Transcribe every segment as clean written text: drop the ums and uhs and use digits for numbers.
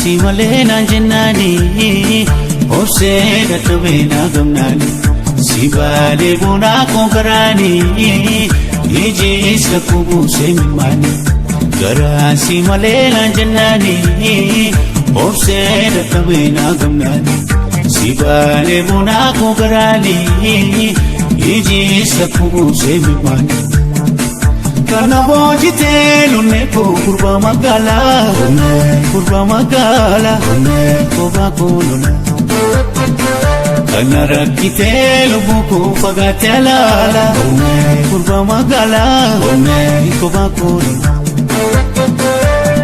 si malena jennani obse databena gamnani si bale bona konkarani ijis kubu semani gara si malena jennani obse databena gamnani si bale bona konkarani ijis kubu semani Kana bojite lunne ko kurba magala koba kolona Kana rakite lubu ko fagatela kurba magala koba kolona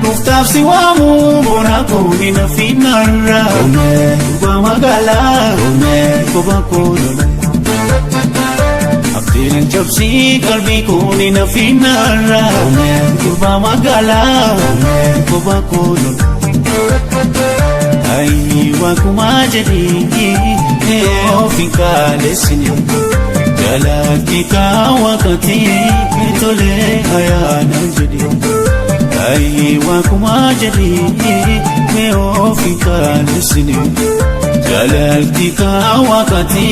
Muftaf siwamu bona ko nina finara kurba magala koba kolona Abdilan chapsi kalbi ko nina finara kurba magala koba kolon ai wa kumajadi ofika lesini jalaki ka wakati tole ayana jadi ai wa kumajadi ofika lesini jalaki ka wakati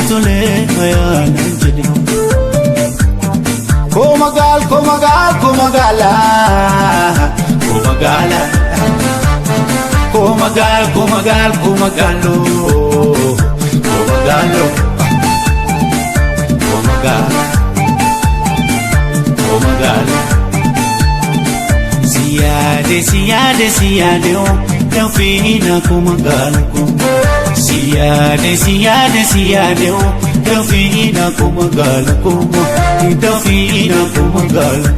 tole ayana jadi Komagala Komagalo Siyade oh Delfina Komagalo Siyade oh Delfina Komagalo Delfina Komagalo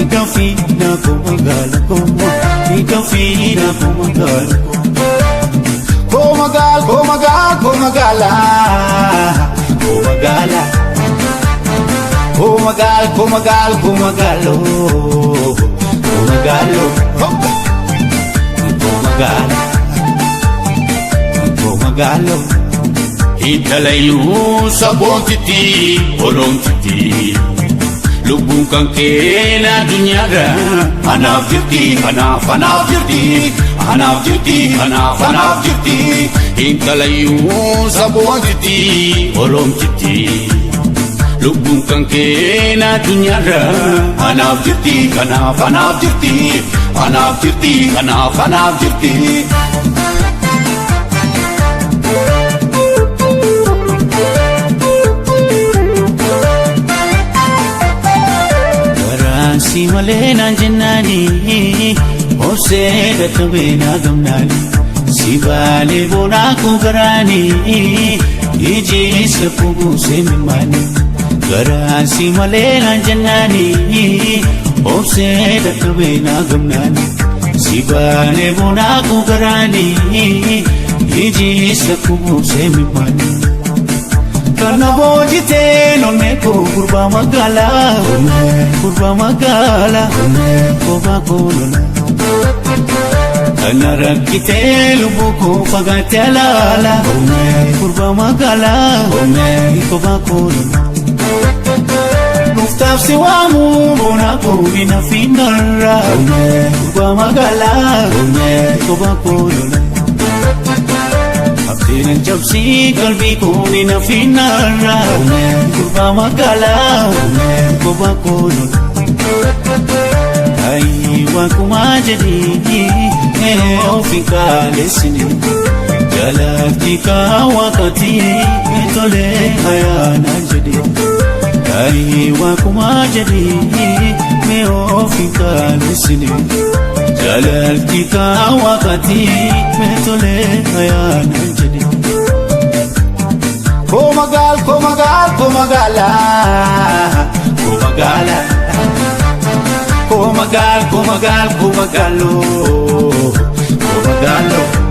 Delfina Komagalo Delfina Komagalo Komagalo Hitalayu sabon titi olong titi Lubung kangkena dunyara Hanaf jirti Hitalayu sabon titi olong titi Lubung kangkena dunyara Hanaf jirti Si malena jennani obse databena gamnani si bale bona konkarani ijis kubu semani gara si malena jennani obse databena gamnani si bale bona konkarani ijis kubu semani Kana bojite lunne ko kurba magala koba kolona Kana rakite lubu ko fagatela kurba magala koba kolona Muftaf siwamu bona ko nina finara kurba magala koba kolona Abdilan chapsi kalbi ko nina finara kurba magala koba kolon ai wa kumajadi ofika lesini jalaki ka wakati tole ayana jadi ai wa kumajadi ofika lesini jalaki ka wakati tole ayana jadi Komagalo